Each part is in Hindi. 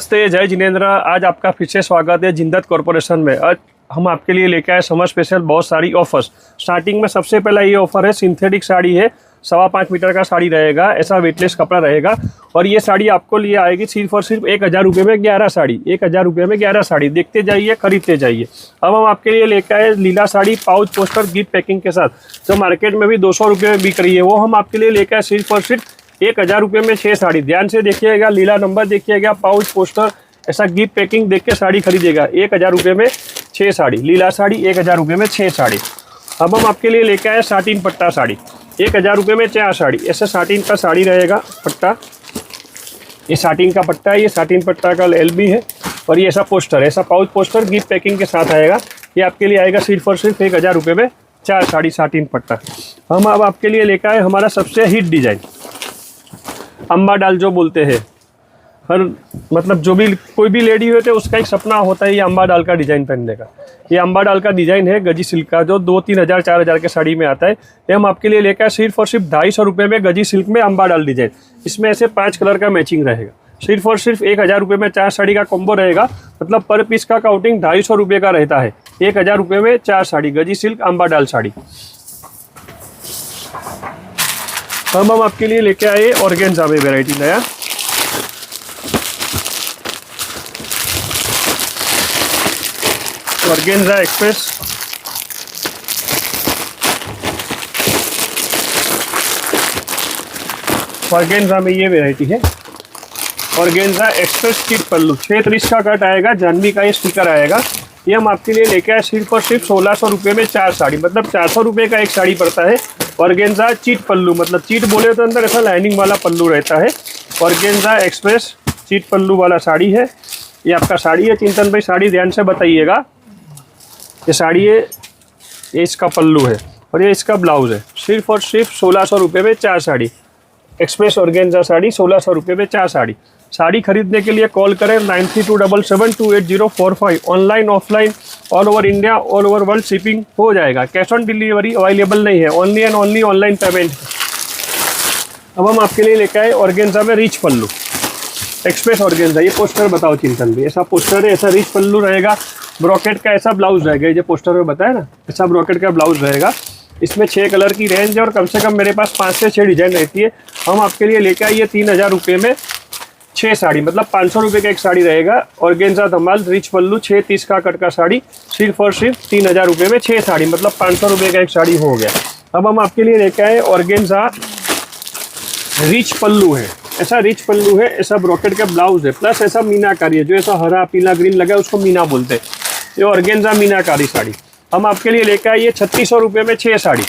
नमस्ते, जय जिनेंद्र। आज आपका फिर से स्वागत है जिंदत कॉरपोरेशन में। आज हम आपके लिए लेके आए समर स्पेशल बहुत सारी ऑफर्स। स्टार्टिंग में सबसे पहला ये ऑफर है, सिंथेटिक साड़ी है, 5.25 मीटर का साड़ी रहेगा, ऐसा वेटलेस कपड़ा रहेगा। और ये साड़ी आपको लिए आएगी सिर्फ और सिर्फ 1000 रुपये में 11 साड़ी। 1000 रुपये में 11 साड़ी। देखते जाइए, खरीदते जाइए। अब हम आपके लिए लेके आए Leela sari, pouch, poster, gift packing के साथ, जो मार्केट में भी 200 रुपये में बिक रही है, वो हम आपके लिए लेके आए सिर्फ और सिर्फ 1000 रुपये में 6 साड़ी। ध्यान से देखिएगा, लीला नंबर देखिएगा, पाउच, पोस्टर, ऐसा गिफ्ट पैकिंग देख के साड़ी खरीदेगा। 1000 रुपये में 6 साड़ी। लीला साड़ी 1000 रुपये में 6 साड़ी। अब हम आपके लिए लेके आए साटिन पट्टा साड़ी, 1000 रुपये में 4 साड़ी। ऐसा साटिन का साड़ी रहेगा पट्टा, ये साटिन का पट्टा है, ये साटिन पट्टा का LB है। और ये ऐसा पोस्टर, ऐसा पाउच पोस्टर गिफ्ट पैकिंग के साथ आएगा। ये आपके लिए आएगा सिर्फ और सिर्फ 1000 रुपये में 4 साड़ी साटिन पट्टा। हम अब आपके लिए लेकर आए हमारा सबसे हिट डिज़ाइन, अम्बा डाल जो बोलते हैं। हर मतलब जो भी कोई भी लेडी होते है उसका एक सपना होता है ये अम्बा डाल का डिज़ाइन पहनने का। ये अम्बा डाल का डिज़ाइन है गजी सिल्क का, जो 2-3 हज़ार 4 हज़ार के साड़ी में आता है। ये हम आपके लिए लेकर आए सिर्फ और सिर्फ 250 रुपये में गजी सिल्क में अम्बा डाल डिज़ाइन। इसमें ऐसे 5 कलर का मैचिंग रहेगा। सिर्फ और सिर्फ 1000 रुपये में 4 साड़ी का कॉम्बो रहेगा। मतलब पर पीस का काउंटिंग 250 रुपये का रहता है। 1000 रुपये में 4 साड़ी गजी सिल्क अम्बा डाल साड़ी। हम आपके लिए लेके आए ऑर्गेन्जा में वेराइटी नया, ऑर्गेन्जा एक्सप्रेस। ऑर्गेन्जा में ये वेराइटी है, ऑर्गेन्जा एक्सप्रेस चिट पल्लू, 630 का कट आएगा, जानवी का ये स्टिकर आएगा। ये हम आपके लिए लेके आए सिर्फ और सिर्फ 1600 रुपये में 4 साड़ी। मतलब 400 रुपये का एक साड़ी पड़ता है। ऑर्गेन्जा चीट पल्लू, मतलब चीट बोले तो अंदर ऐसा लाइनिंग वाला पल्लू रहता है। ऑर्गेन्जा एक्सप्रेस चीट पल्लू वाला साड़ी है। ये आपका साड़ी है चिंतन भाई, साड़ी ध्यान से बताइएगा। ये साड़ी है, ये इसका पल्लू है और ये इसका ब्लाउज है। सिर्फ और सिर्फ 1600 रुपये में 4 साड़ी। एक्सप्रेस ऑर्गेन्जा साड़ी 1600 रुपये में 4 साड़ी। साड़ी खरीदने के लिए कॉल करें 9327728045। Online offline all over India, all over world shipping हो जाएगा। कैश ऑन डिलीवरी अवेलेबल नहीं है, only and only online payment. अब हम आपके लिए लेकर आए ऑर्गेन्जा में रिच पल्लू, एक्सप्रेस ऑर्गेन्जा। ये पोस्टर बताओ चिंतन भी, ऐसा पोस्टर है, ऐसा रिच पल्लू रहेगा, ब्रॉकेट का ऐसा ब्लाउज रहेगा। ये जो पोस्टर में बताया ना, ऐसा ब्रॉकेट का ब्लाउज रहेगा। इसमें 6 कलर की रेंज है और कम से कम मेरे पास 5 से 6 डिजाइन रहती है। हम आपके लिए लेकर आइए 3000 रुपये में 6 साड़ी। मतलब 500 रुपये का एक साड़ी रहेगा। ऑर्गेन्जा धमाल रिच पल्लू 630 का कट का साड़ी, सिर्फ और सिर्फ 3000 रुपये में 6 साड़ी। मतलब 500 रुपये का एक साड़ी हो गया। अब हम आपके लिए लेकर आए ऑर्गेन्जा रिच पल्लू है, ऐसा रिच पल्लू है, ऐसा ब्रॉकेट का ब्लाउज है, प्लस ऐसा मीनाकारी है, जो ऐसा हरा पीला ग्रीन लगा है उसको मीना बोलते हैं। ये ऑर्गेन्जा मीनाकारी साड़ी हम आपके लिए लेकर आए 3600 रुपये में 6 साड़ी।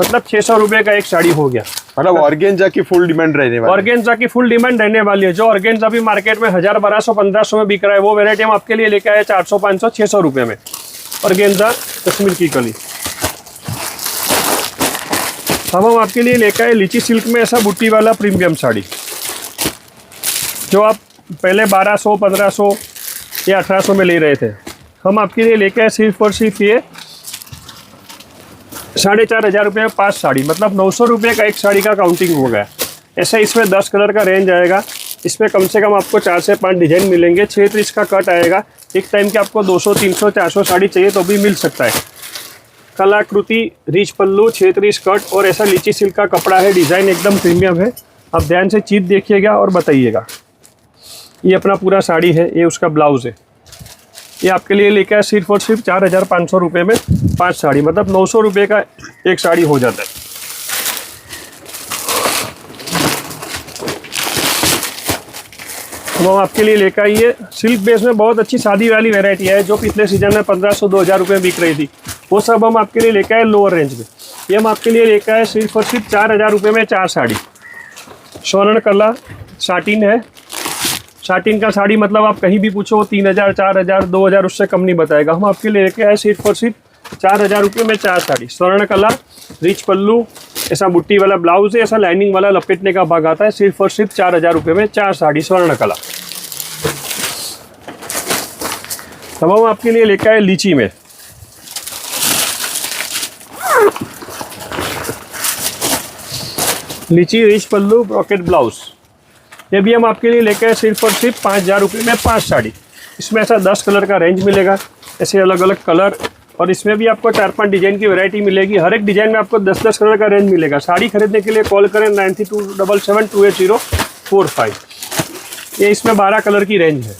मतलब 600 रुपये का एक साड़ी हो गया। मतलब ऑर्गेन्जा की फुल डिमांड रहने वाली है। ऑर्गेन्जा की फुल डिमांड रहने वाली है। जो ऑर्गेन्जा भी मार्केट में 1000, 1200, 1500 में बिक रहा है, वो वेरायटी हम आपके लिए लेकर आए 400, 500, 600 रुपये में। ऑर्गेन्जा कश्मीर की कली। अब हम आपके लिए लेकर आए लीची सिल्क में ऐसा बुट्टी वाला प्रीमियम साड़ी, जो आप पहले 1200, 1500 या 1800 में ले रहे थे। हम आपके लिए लेकर आए सिर्फ और सिर्फ ये 4500 रुपये में 5 साड़ी। मतलब 900 रुपये का एक साड़ी का काउंटिंग हो गया। ऐसे इसमें 10 कलर का रेंज आएगा। इसमें कम से कम आपको 4 से 5 डिजाइन मिलेंगे। 630 का कट आएगा। एक टाइम के आपको 200, 300, 400 साड़ी चाहिए तो भी मिल सकता है। कलाकृति रिच पल्लू 630 कट और ऐसा लीची सिल्क का कपड़ा है। डिज़ाइन एकदम प्रीमियम है। आप ध्यान से चीज़ देखिएगा और बताइएगा। ये अपना पूरा साड़ी है, ये उसका ब्लाउज है। ये आपके लिए लेकर सिर्फ और सिर्फ 4500 रुपये में 5 साड़ी। मतलब 900 रुपये का एक साड़ी हो जाता है। हम आपके लिए लेकर आइए सिल्क बेस में बहुत अच्छी शादी वाली वैरायटी है, जो पिछले सीजन में 1500, 2000 रुपये बिक रही थी। वो सब हम आपके लिए लेकर आए लोअर रेंज में। ये हम आपके लिए लेकर आए सिर्फ और सिर्फ 4000 रुपये में 4 साड़ी। स्वर्ण कला साटिन है। साटिन का साड़ी मतलब आप कहीं भी पूछो 3000, 4000, 2000 उससे कम नहीं बताएगा। हम आपके लिए लेके आए सिर्फ और सिर्फ 4000 रुपये में 4 साड़ी। स्वर्ण कला रिच पल्लू, ऐसा बुट्टी वाला ब्लाउज है, ऐसा लाइनिंग वाला लपेटने का भाग आता है। सिर्फ और सिर्फ 4000 रुपये में 4 साड़ी स्वर्ण कला। तब हम आपके लिए लेके आए लीची में लीची रिच पल्लू ब्रॉकेट ब्लाउज। ये भी हम आपके लिए लेके आए सिर्फ और सिर्फ 5,000 रुपये में 5 साड़ी। इसमें ऐसा 10 कलर का रेंज मिलेगा, ऐसे अलग अलग कलर, और इसमें भी आपको 4-5 डिज़ाइन की वैरायटी मिलेगी। हर एक डिज़ाइन में आपको 10-10 कलर का रेंज मिलेगा। साड़ी खरीदने के लिए कॉल करें 9327728045। ये इसमें 12 कलर की रेंज है,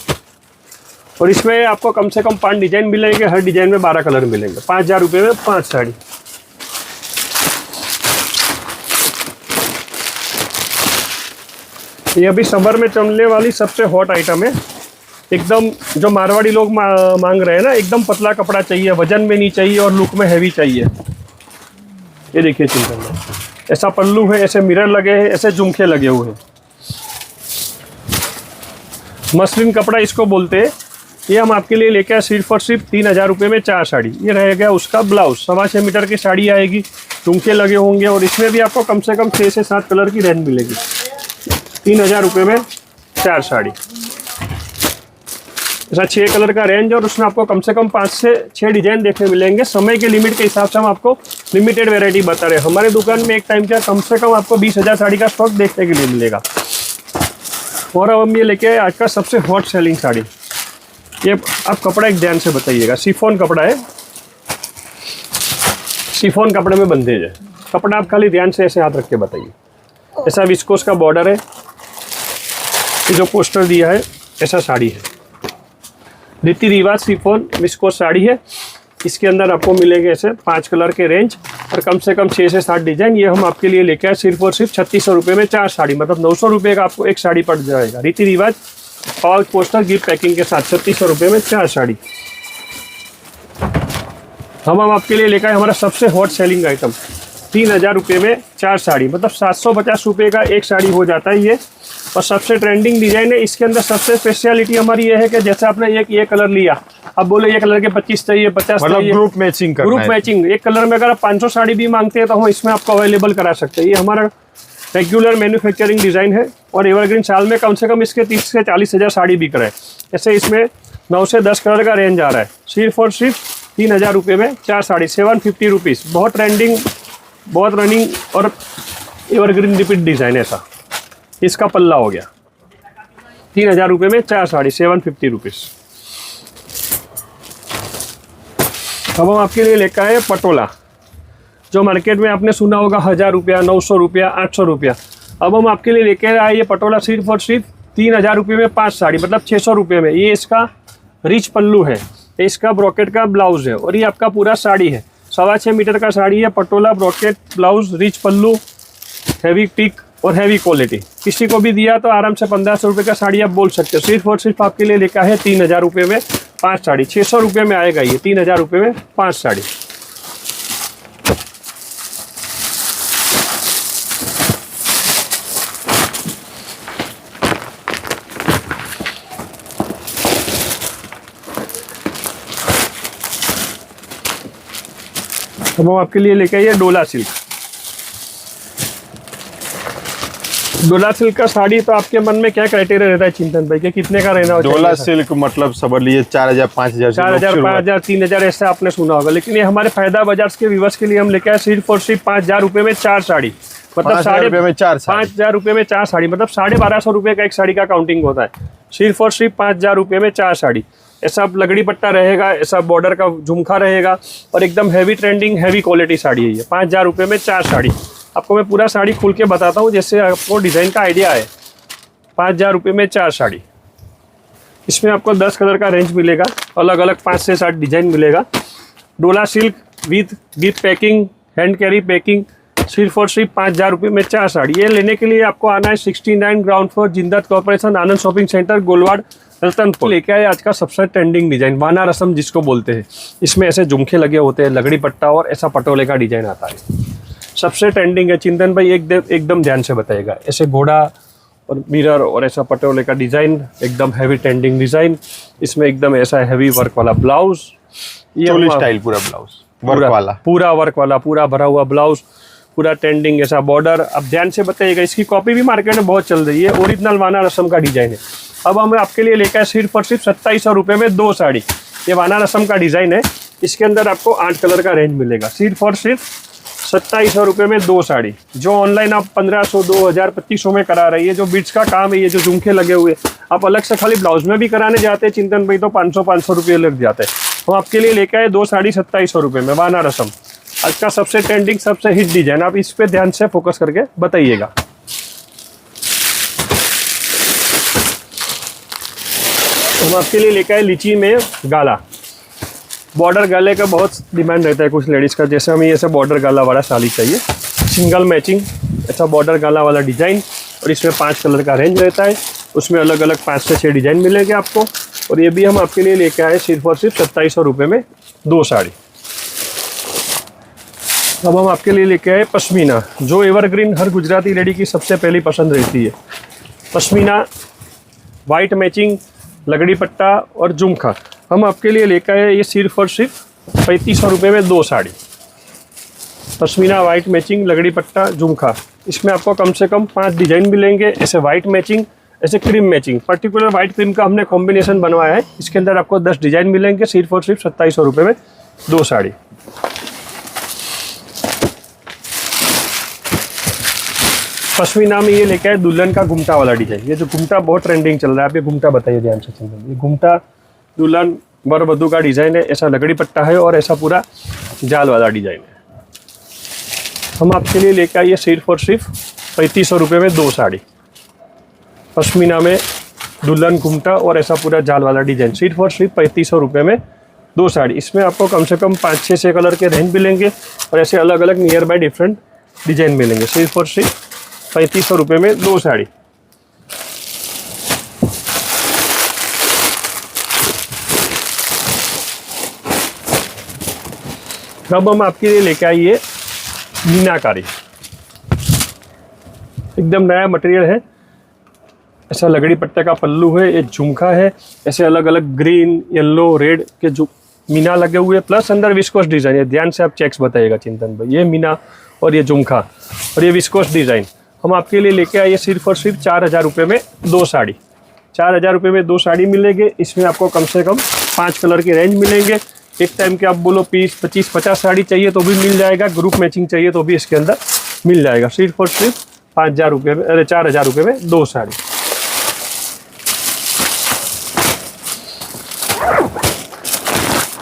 और इसमें आपको कम से कम 5 डिज़ाइन मिलेंगे। हर डिज़ाइन में 12 कलर मिलेंगे। 5,000 रुपये में 5 साड़ी। ये अभी समर में चलने वाली सबसे हॉट आइटम है, एकदम जो मारवाड़ी लोग मांग रहे हैं ना, एकदम पतला कपड़ा चाहिए, वजन में नहीं चाहिए और लुक में हैवी चाहिए। ये देखिए चिंतन में ऐसा पल्लू है, ऐसे मिरर लगे हैं, ऐसे झुमके लगे हुए हैं। मसलिन कपड़ा इसको बोलते हैं। ये हम आपके लिए लेके आए सिर्फ और सिर्फ 3,000 रुपये में 4 साड़ी। ये रहेगा उसका ब्लाउज, 6.25 मीटर की साड़ी आएगी, झुमके लगे होंगे, और इसमें भी आपको कम से कम 6 से 7 कलर की रेंज मिलेगी। 3,000 रुपये में 4 साड़ी, ऐसा 6 कलर का रेंज, और उसमें आपको कम से कम 5 से 6 डिजाइन देखने मिलेंगे। समय के लिमिट के हिसाब से हम आपको लिमिटेड वैरायटी बता रहे हैं। हमारे दुकान में एक टाइम का कम से कम आपको 20,000 साड़ी का स्टॉक देखने के लिए मिलेगा। और अब हम ये लेके आए आज का सबसे हॉट सेलिंग साड़ी। ये आप कपड़ा एक ध्यान से बताइएगा, शिफॉन कपड़ा है, शिफॉन कपड़े में बंदेज है। कपड़ा आप खाली ध्यान से ऐसे हाथ रख के बताइए। ऐसा विस्कोस का बॉर्डर है, ये जो पोस्टर दिया है ऐसा साड़ी है। रीति रिवाज शिफॉन विस्कोस साड़ी है। इसके अंदर आपको मिलेंगे ऐसे 5 कलर के रेंज, और कम से कम 6 से 7 डिजाइन। ये हम आपके लिए लेके आए सिर्फ और सिर्फ 3600 रुपये में 4 साड़ी, मतलब 900 रुपये का आपको एक साड़ी पड़ जाएगा। रीति रिवाज पाउच पोस्टर गिफ्ट पैकिंग के साथ 3600 रुपये में 4 साड़ी। हम आपके लिए लेकर आए हमारा सबसे हॉट सेलिंग आइटम 3,000 रुपये में 4 साड़ी, मतलब 750 रुपये का एक साड़ी हो जाता है ये। और सबसे ट्रेंडिंग डिजाइन है। इसके अंदर सबसे स्पेशलिटी हमारी ये है कि जैसे आपने ये कलर लिया, अब बोले ये कलर के 25 चाहिए, 50 चाहिए, ग्रुप मैचिंग करना ग्रुप मैचिंग। एक कलर में अगर आप 500 साड़ी भी मांगते हैं तो हम इसमें आपको अवेलेबल करा सकते हैं। ये हमारा रेगुलर मैन्युफैक्चरिंग डिज़ाइन है, और एवरग्रीन साल में कम से कम इसके 30 से 40 हज़ार साड़ी बिक रहे हैं। ऐसे इसमें 9 से 10 कलर का रेंज आ रहा है। सिर्फ और सिर्फ 3,000 रुपये में 4 साड़ी, 750 रुपीज़। बहुत ट्रेंडिंग, बहुत रनिंग और एवरग्रीन रिपीट डिज़ाइन ऐसा। इसका पल्ला हो गया 3,000 रुपये में 4 साड़ी, 750 रुपीज़। अब हम आपके लिए लेकर आए पटोला, जो मार्केट में आपने सुना होगा 1,000 रुपया, 900 रुपया, 800 रुपया। अब हम आपके लिए लेकर आए ये पटोला सिर्फ और सिर्फ 3,000 रुपये में 5 साड़ी, मतलब 600 रुपये में। ये इसका रिच पल्लू है, इसका ब्रॉकेट का ब्लाउज है, और ये आपका पूरा साड़ी है। 6.25 मीटर का साड़ी है, पटोला, ब्रॉकेट, ब्लाउज, रिच पल्लू, हैवी टिक और हैवी क्वालिटी। किसी को भी दिया तो आराम से 1,500 रुपये का साड़ी आप बोल सकते हो। सिर्फ और सिर्फ आपके लिए लेकर है 3,000 रुपये में 5 साड़ी। 600 रुपये में आएगा ये, 3,000 रुपये में 5 साड़ी। अब हम आपके लिए लेके आइए डोला सिल्क। डोला सिल्क का साड़ी तो आपके मन में क्या क्राइटेरिया रहता है चिंतन भाई, कि कितने का रहना चाहिए? डोला सिल्क मतलब समझ लीजिए 4,000, 5,000, 4,000, 5,000, 3,000 ऐसे आपने सुना होगा। लेकिन ये हमारे फायदा बाजार के व्यूअर्स के लिए हम लेके आए सिर्फ और सिर्फ 5,000 रुपये में 4 साड़ी, मतलब 5,000 रुपये में 4 साड़ी, 5,000 रुपये में 4 साड़ी, मतलब 1250 रुपये का एक साड़ी का काउंटिंग होता है। सिर्फ और सिर्फ 5,000 रुपये में 4 साड़ी। ऐसा लगड़ी पट्टा रहेगा, ऐसा बॉर्डर का झुमका रहेगा, और एकदम heavy trending heavy quality sari है ये। 5,000 रुपये में 4 साड़ी। आपको मैं पूरा साड़ी खोल के बताता हूँ जैसे आपको डिज़ाइन का आइडिया है। 5,000 रुपये में 4 साड़ी। इसमें आपको 10 कलर का रेंज मिलेगा, अलग अलग 5 से 7 डिज़ाइन मिलेगा। डोला silk with gift packing, hand carry packing, सिर्फ और सिर्फ 5,000 रुपये में 4 साड़ी। ये लेने के लिए आपको आना है 69 ग्राउंड फ्लोर, जिंदत कॉर्पोरेशन, आनंद शॉपिंग सेंटर, गोलवाड़, रतनपुर। लेके आए आज का सबसे ट्रेंडिंग डिजाइन वाना रसम जिसको बोलते हैं। इसमें ऐसे झुमके लगे होते हैं, लगड़ी पट्टा, और ऐसा पटोले का डिजाइन आता है। सबसे ट्रेंडिंग है चिंतन भाई, एकदम ध्यान से बताएगा। ऐसे घोड़ा और मिरर और ऐसा पटोले का डिजाइन, एकदम हैवी ट्रेंडिंग डिजाइन। इसमें एकदम ऐसा हैवी वर्क वाला ब्लाउज, ये चोली स्टाइल पूरा ब्लाउज वर्क वाला, पूरा वर्क वाला, पूरा भरा हुआ ब्लाउज, पूरा ट्रेंडिंग ऐसा बॉर्डर। अब ध्यान से बताइएगा, इसकी कॉपी भी मार्केट में बहुत चल रही है। ओरिजिनल वाना रसम का डिजाइन है। अब हम आपके लिए लेकर आए सिर्फ और सिर्फ 2700 रुपये में 2 साड़ी। ये वाना रसम का डिजाइन है। इसके अंदर आपको 8 कलर का रेंज मिलेगा। सिर्फ और सिर्फ 2700 रुपये में 2 साड़ी। जो ऑनलाइन आप 1500, 2000, 2500 में करा रही है, जो बीट्स का काम है, ये जो झुमके लगे हुए, आप अलग से खाली ब्लाउज में भी कराने जाते हैं चिंतन भाई तो 500 रुपये लग जाते हैं। हम आपके लिए लेके आए 2 साड़ी 2700 रुपये में, बनारसम। आज का सबसे ट्रेंडिंग, सबसे हिट डिजाइन, आप इस पे ध्यान से फोकस करके बताइएगा। हम आपके लिए लेके आए लीची में गाला। बॉर्डर गाले का बहुत डिमांड रहता है कुछ लेडीज़ का, जैसे हमें ये सब बॉर्डर गाला वाला साड़ी चाहिए, सिंगल मैचिंग ऐसा बॉर्डर गाला वाला डिज़ाइन, और इसमें 5 कलर का रेंज रहता है, उसमें अलग अलग 5 से 6 डिज़ाइन मिलेंगे आपको। और ये भी हम आपके लिए लेके आए सिर्फ और सिर्फ 2700 रुपये में 2 साड़ी। अब हम आपके लिए लेके आए पश्मीना, जो एवरग्रीन हर गुजराती लेडी की सबसे पहली पसंद रहती है। पश्मीना, वाइट मैचिंग, लगड़ी पट्टा और झुमका। हम आपके लिए लेकर आए ये सिर्फ और सिर्फ 3500 रुपये में 2 साड़ी। पश्मीना, वाइट मैचिंग, लगड़ी पट्टा, झुमका। इसमें आपको कम से कम 5 डिजाइन मिलेंगे, ऐसे वाइट मैचिंग, ऐसे cream matching. Particular white cream का हमने कॉम्बिनेशन बनवाया है। इसके अंदर आपको 10 डिजाइन मिलेंगे, सिर्फ और सिर्फ 2700 रुपये में 2 साड़ी। पश्मीना में ये लेके आए दुल्हन का घुमटा वाला डिजाइन। ये जो घुमटा बहुत ट्रेंडिंग चल रहा है, आप ये घुमटा बताइए ध्यान से। ये घुमटा दुल्हन वर वधू का डिजाइन है, ऐसा लगड़ी पट्टा है और ऐसा पूरा जाल वाला डिजाइन है। हम आपके लिए लेके आए सिर्फ और सिर्फ 3500 रुपये में 2 साड़ी। पश्मीना में दुल्हन घुमटा और ऐसा पूरा जाल वाला डिजाइन, सिर्फ और सिर्फ 3500 रुपये में 2 साड़ी। इसमें आपको कम से कम 5-6 कलर के रेंज मिलेंगे और ऐसे अलग अलग नियर बाय डिफरेंट डिजाइन मिलेंगे, सिर्फ और सिर्फ 3500 रुपये में 2 साड़ी। अब हम आपके लिए लेके आइए मीनाकारी, एकदम नया मटेरियल है। ऐसा लगड़ी पट्टे का पल्लू है, ये झुमका है, ऐसे अलग अलग ग्रीन, येलो, रेड के जो मीना लगे हुए, प्लस अंदर विस्कोस डिजाइन है। ध्यान से आप चेक्स बताइएगा चिंतन भाई। ये मीना और ये झुमका और ये विस्कोस डिजाइन हम आपके लिए लेके आए सिर्फ और सिर्फ 4000 रुपये में 2 साड़ी। 4000 रुपये में 2 साड़ी मिलेंगे। इसमें आपको कम से कम 5 कलर के रेंज मिलेंगे। एक टाइम के आप बोलो 25-50 साड़ी चाहिए तो भी मिल जाएगा, ग्रुप मैचिंग चाहिए तो भी इसके अंदर मिल जाएगा, सिर्फ और सिर्फ 5000 रुपये में, अरे 4000 रुपये में 2 साड़ी।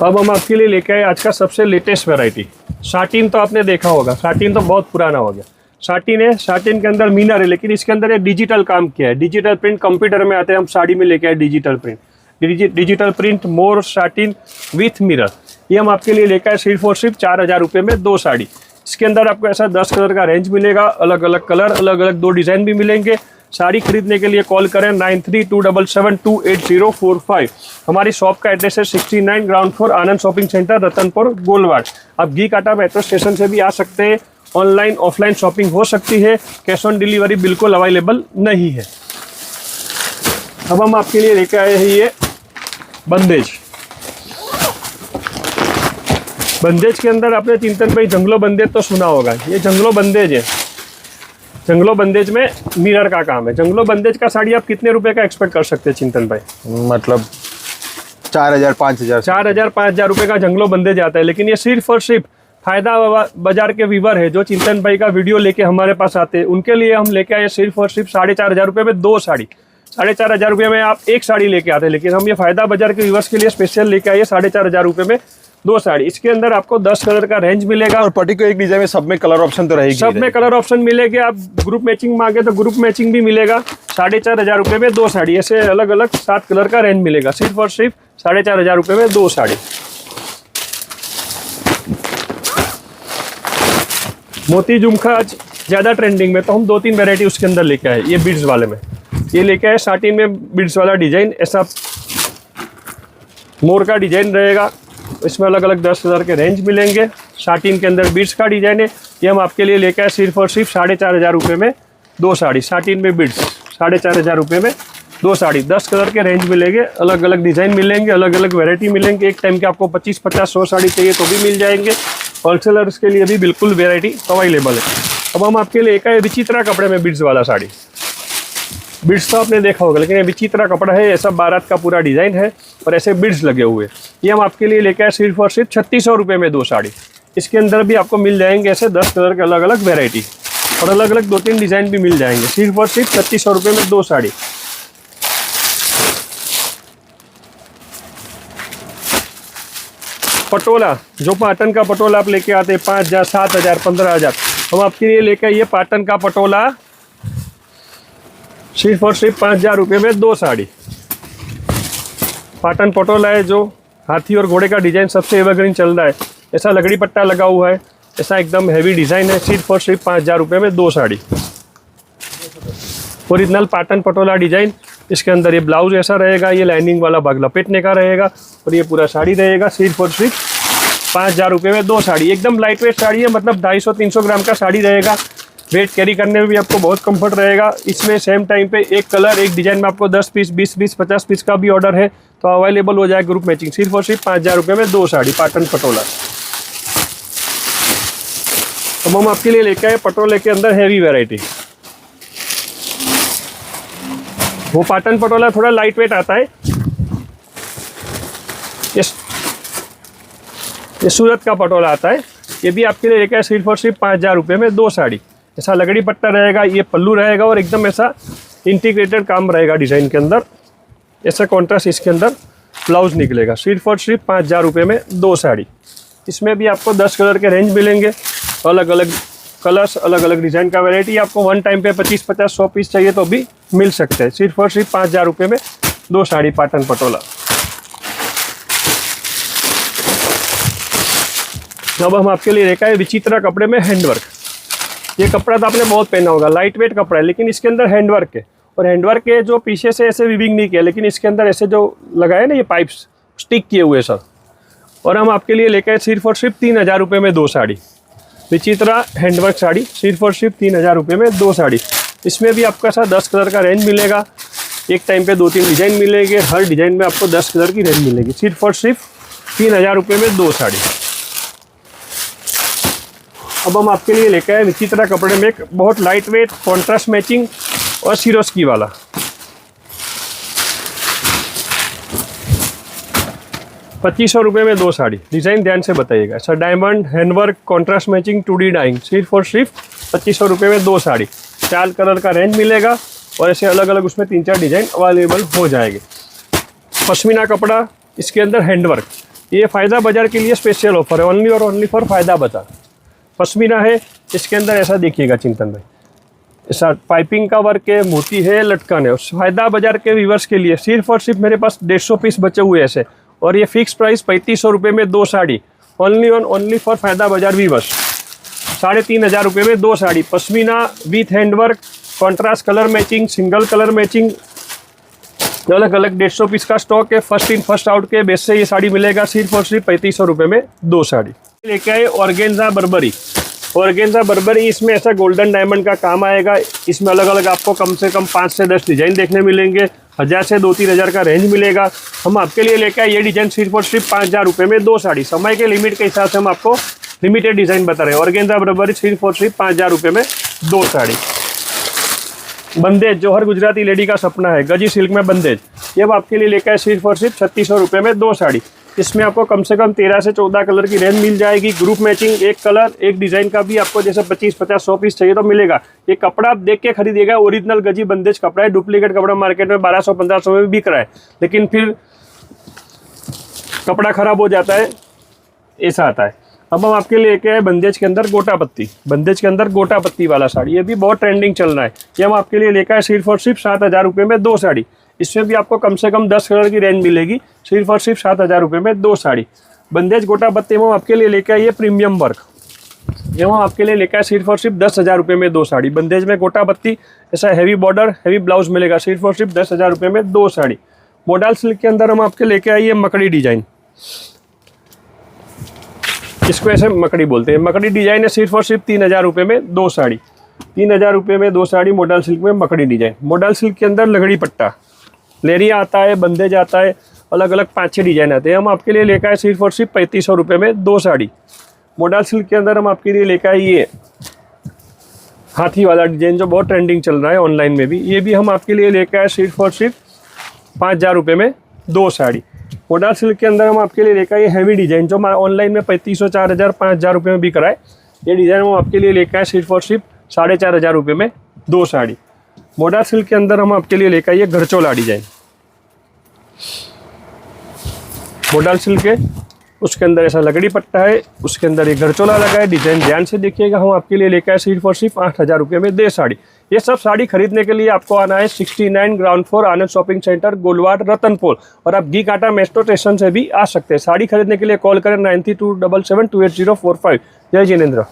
अब हम आपके लिए लेके आए आज का सबसे लेटेस्ट वैरायटी। साटिन तो आपने देखा होगा, साटिन तो बहुत पुराना हो गया। साटिन है, साटिन के अंदर मीनर है, लेकिन इसके अंदर ये डिजिटल काम किया है। डिजिटल प्रिंट कंप्यूटर में आते हैं, हम साड़ी में लेके आए digital print. Digital print more satin with mirror, ये हम आपके लिए लेकर आए सिर्फ और सिर्फ 4000 रुपये में 2 साड़ी। इसके अंदर आपको ऐसा 10 कलर का रेंज मिलेगा, अलग अलग कलर, अलग अलग 2 डिज़ाइन भी मिलेंगे। साड़ी खरीदने के लिए कॉल करें 9327728045। हमारी शॉप का एड्रेस है 69 ग्राउंड फ्लोर आनंद शॉपिंग सेंटर, रतनपुर, गोलवाड़। आप घी काटा मेट्रो स्टेशन से भी आ सकते हैं। ऑनलाइन ऑफलाइन शॉपिंग हो सकती है, कैश ऑन डिलीवरी बिल्कुल अवेलेबल नहीं है। अब हम आपके लिए लेकर आए हैं ये बंदेज। बंदेज के अंदर आपने चिंतन भाई जंगलो बंदेज तो सुना होगा, ये जंगलो बंदेज है। जंगलो बंदेज में मिरर का काम है। जंगलो बंदेज का साड़ी आप कितने रुपए का एक्सपेक्ट कर सकते हैं चिंतन भाई? मतलब 4000-5000 4,000-5,000 रुपये का जंगलो बंदेज आता है। लेकिन ये सिर्फ और सिर्फ फायदा बाजार के व्यूवर है जो चिंतन भाई का वीडियो लेके हमारे पास आते हैं, उनके लिए हम लेके आए सिर्फ और सिर्फ 4500 रुपये में 2 साड़ी। 4500 रुपये में आप एक साड़ी लेके आते हैं, लेकिन हम ये फायदा बाजार के व्यूवर्स के लिए स्पेशल लेके आए 4500 रुपये में 2 साड़ी। इसके अंदर आपको 10 कलर का रेंज मिलेगा और पर्टिकुलर एक डिजाइन में सब में कलर ऑप्शन तो रहेगी, सब में कलर ऑप्शन मिलेंगे। आप ग्रुप मैचिंग मांगे तो ग्रुप मैचिंग भी मिलेगा। 4500 रुपये में 2 साड़ी, ऐसे अलग अलग 7 कलर का रेंज मिलेगा, सिर्फ और सिर्फ 4500 रुपये में 2 साड़ी। मोती झुमका आज ज़्यादा ट्रेंडिंग में, तो हम 2-3 वैरायटी उसके अंदर लेके आए। ये बीड्स वाले में ये लेके आए साटिन में बीड्स वाला डिजाइन, ऐसा मोर का डिजाइन रहेगा। इसमें अलग अलग 10 कलर के रेंज मिलेंगे। साटिन के अंदर बीड्स का डिजाइन है। ये हम आपके लिए लेके आए सिर्फ और सिर्फ 4500 रुपये में 2 साड़ी। साटिन में बीड्स 4500 रुपये में 2 साड़ी। 10 कलर के रेंज मिलेंगे, अलग अलग डिजाइन मिलेंगे, अलग अलग वैरायटी मिलेंगे। एक टाइम के आपको 25, 50, 100 साड़ी चाहिए तो भी मिल जाएंगे। होलसेलर्स के लिए भी बिल्कुल वेराइटी अवेलेबल है। अब हम आपके लिए एक है विचित्रा कपड़े में बीड्स वाला साड़ी। बीड्स तो आपने देखा होगा, लेकिन ये विचित्रा कपड़ा है, ऐसा बारात का पूरा डिजाइन है और ऐसे बीड्स लगे हुए। ये हम आपके लिए लेके आए सिर्फ और सिर्फ 3600 रुपये में 2 साड़ी। इसके अंदर भी आपको मिल जाएंगे ऐसे 10 कलर के अलग अलग वेराइटी और अलग अलग 2-3 डिज़ाइन भी मिल जाएंगे। सिर्फ और सिर्फ 3600 रुपये में 2 साड़ी। पटोला, जो पाटन का पटोला आप लेके आते हैं 5000, 7000, 15000, हम आपके लिए लेके आइए पाटन का पटोला सिर्फ और सिर्फ 5000 रुपये में 2 साड़ी। पाटन पटोला है जो हाथी और घोड़े का डिजाइन सबसे एवरग्रीन चल रहा है। ऐसा लगड़ी पट्टा लगा हुआ है, ऐसा एकदम हैवी डिजाइन है। सिर्फ और सिर्फ 5000 रुपये में 2 साड़ी। ओरिजिनल पाटन पटोला डिजाइन, इसके अंदर ये ब्लाउज ऐसा रहेगा, ये लाइनिंग वाला भाग लपेटने का रहेगा और ये पूरा साड़ी रहेगा। सिर्फ और सिर्फ 5000 रुपये में 2 साड़ी। एकदम लाइट वेट साड़ी है, मतलब 250-300 ग्राम का साड़ी रहेगा। वेट कैरी करने में भी आपको बहुत कंफर्ट रहेगा। इसमें सेम टाइम पे एक कलर एक डिजाइन में आपको 10 पीस, 20 पीस, 50 पीस का भी ऑर्डर है तो अवेलेबल हो जाए ग्रुप मैचिंग। सिर्फ और सिर्फ 5000 रुपये में 2 साड़ी पाटन पटोला। अब हम आपके लिए लेके आए पटोले के अंदर हैवी वैरायटी। वो पाटन पटोला थोड़ा लाइट वेट आता है। ये सूरत का पटोला आता है, ये भी आपके लिए लेके आए सिर्फ और सिर्फ 5000 रुपये में 2 साड़ी। ऐसा लगड़ी पट्टा रहेगा, ये पल्लू रहेगा और एकदम ऐसा इंटीग्रेटेड काम रहेगा डिज़ाइन के अंदर। ऐसा कॉन्ट्रास्ट इसके अंदर ब्लाउज निकलेगा। सिर्फ और सिर्फ 5000 रुपये में 2 साड़ी। इसमें भी आपको 10 कलर के रेंज मिलेंगे, अलग अलग कलर्स, अलग अलग डिज़ाइन का वैरायटी। आपको वन टाइम पे 25-50-100 पीस चाहिए तो भी मिल सकते हैं। सिर्फ और सिर्फ 5000 रुपये में 2 साड़ी पाटन पटोला। अब हम आपके लिए लेकर आए विचित्रा कपड़े में हैंडवर्क। ये कपड़ा तो आपने बहुत पहना होगा, लाइट वेट कपड़ा है लेकिन इसके अंदर हैंडवर्क है। और हैंडवर्क के जो पीछे से ऐसे वीविंग नहीं किया, लेकिन इसके अंदर ऐसे जो लगाए ना ये पाइप्स स्टिक किए हुए सर। और हम आपके लिए लेकर आए सिर्फ और सिर्फ 3000 रुपये में 2 साड़ी। विचित्रा हैंडवर्क साड़ी सिर्फ और सिर्फ 3000 रुपये में 2 साड़ी। इसमें भी आपका साथ 10 कलर का रेंज मिलेगा। एक टाइम पे 2-3 डिज़ाइन मिलेंगे, हर डिज़ाइन में आपको 10 कलर की रेंज मिलेगी। सिर्फ और सिर्फ 3000 रुपये में 2 साड़ी। अब हम आपके लिए लेकर आए विचित्रा कपड़े में एक बहुत लाइट वेट कॉन्ट्रास्ट मैचिंग और सिरोस्की वाला। ₹2500 रुपये में 2 साड़ी। डिज़ाइन ध्यान से बताइएगा। Sir diamond handwork contrast matching 2D dyeing सिर्फ और सिर्फ 2500 रुपये में 2 साड़ी। 4 कलर का रेंज मिलेगा और ऐसे अलग अलग उसमें 3-4 डिज़ाइन अवेलेबल हो जाएंगे। पश्मीना कपड़ा, इसके अंदर हैंडवर्क। ये फ़ायदा बाजार के लिए स्पेशल ऑफर है, ओनली और ओनली फॉर फ़ायदा बाजार। पश्मीना है, इसके अंदर ऐसा देखिएगा चिंतन भाई, ऐसा पाइपिंग का वर्क है, मोती है, लटकन है। फ़ायदा बाजार के व्यूवर्स के लिए सिर्फ और सिर्फ मेरे पास 150 पीस बचे हुए ऐसे, और ये फिक्स प्राइस 3500 रुपये में 2 sari. Only on only for फ़ायदा बाजार व्यूवर्स। 3500 रुपये में 2 sari pashmina with handwork, contrast colour matching, single colour matching, अलग अलग 150 पीस का स्टॉक है। फर्स्ट इन फर्स्ट आउट के बेस से ये साड़ी मिलेगा। सिर्फ और सिर्फ 3500 रुपये में 2 साड़ी। लेके आए ऑर्गेन्जा बर्बरी। ऑर्गेन्जा बर्बरी, इसमें ऐसा गोल्डन डायमंड का काम आएगा। इसमें अलग अलग आपको कम से कम 5 से 10 डिज़ाइन देखने मिलेंगे। 1000 से 2-3 हज़ार का रेंज मिलेगा। हम आपके लिए लेके आए ये डिज़ाइन सिर्फ और सिर्फ 5000 रुपये में 2 साड़ी। समय के लिमिट के हिसाब से हम आपको लिमिटेड डिज़ाइन बता रहे हैं। ऑर्गेन्जा बर्बरी सिर्फ और सिर्फ 5000 रुपये में 2 साड़ी। बंदेज, जो हर गुजराती लेडी का सपना है, गजी सिल्क में बंदेज, ये आपके लिए लेकर आए सिर्फ और सिर्फ 3600 रुपये में 2 साड़ी। इसमें आपको कम से कम 13 से 14 कलर की रेंज मिल जाएगी। ग्रुप मैचिंग, एक कलर एक डिज़ाइन का भी आपको जैसे 25-50-100 पीस चाहिए तो मिलेगा। ये कपड़ा आप देख के खरीदिएगा, ओरिजिनल गजी बंदेज कपड़ा है। डुप्लीकेट कपड़ा मार्केट में 1200-1500 में भी बिक रहा है, लेकिन फिर कपड़ा खराब हो जाता है, ऐसा आता है। अब हम आपके लिए लेके आए बंदेज के अंदर गोटा पत्ती। बंदेज के अंदर गोटा पत्ती वाला साड़ी, ये भी बहुत ट्रेंडिंग चल रहा है। ये हम आपके लिए लेकर आए सिर्फ और सिर्फ 7000 रुपये में 2 साड़ी। इसमें भी आपको कम से कम 10 कलर की रेंज मिलेगी। सिर्फ और सिर्फ 7000 रुपये में 2 साड़ी। बंदेज गोटा पत्ती में हम आपके लिए लेकर आइए प्रीमियम वर्क। ये हम आपके लिए लेकर आए सिर्फ और सिर्फ 10,000 रुपये में 2 साड़ी। बंदेज में गोटा पत्ती, ऐसा हैवी बॉर्डर, हैवी ब्लाउज मिलेगा। सिर्फ और सिर्फ 10,000 रुपये में 2 साड़ी। मॉडल सिल्क के अंदर हम आपके लेके आइए मकड़ी डिजाइन। इसको ऐसे मकड़ी बोलते हैं। मकड़ी डिजाइन है, सिर्फ और सिर्फ 3000 रुपये में 2 साड़ी। 3000 रुपये में 2 साड़ी मॉडल सिल्क में मकड़ी डिजाइन। मॉडल सिल्क के अंदर लगड़ी पट्टा, लेरिया आता है, बंदेज आता है, अलग अलग 5-6 डिजाइन आते हैं। हम आपके लिए लेकर आए सिर्फ और सिर्फ 3500 रुपये में 2 साड़ी। मॉडल सिल्क के अंदर हम आपके लिए लेकर आए ये हाथी वाला डिजाइन, जो बहुत ट्रेंडिंग चल रहा है ऑनलाइन में भी। ये भी हम आपके लिए लेकर आए सिर्फ और सिर्फ 5000 रुपये में 2 साड़ी। मोडाल सिल्क के अंदर हम आपके लिए लेकर आए हैवी डिजाइन जो ऑनलाइन में 3500, 4000, 5000 रुपये में बिक रहा है। ये डिजाइन हम आपके लिए लेकर आए सिर्फ और सिर्फ 4500 रुपये में 2 साड़ी। मोडाल सिल्क के अंदर हम आपके लिए लेकर आए घरचोला डिजाइन, मोडाल सिल्क है, उसके अंदर ऐसा लगड़ी पट्टा है, उसके अंदर एक घरचोला लगा है। डिजाइन ध्यान से देखिएगा। हम आपके लिए लेकर आए सिर्फ और सिर्फ 8000 रुपये में 2 साड़ी। ये सब साड़ी खरीदने के लिए आपको आना है 69 ग्राउंड फ्लोर आनंद शॉपिंग सेंटर, गोलवाड़, रतनपुर। और आप घी काटा मेट्रो स्टेशन से भी आ सकते हैं। साड़ी खरीदने के लिए कॉल करें 9327728045। जय जिनेंद्र।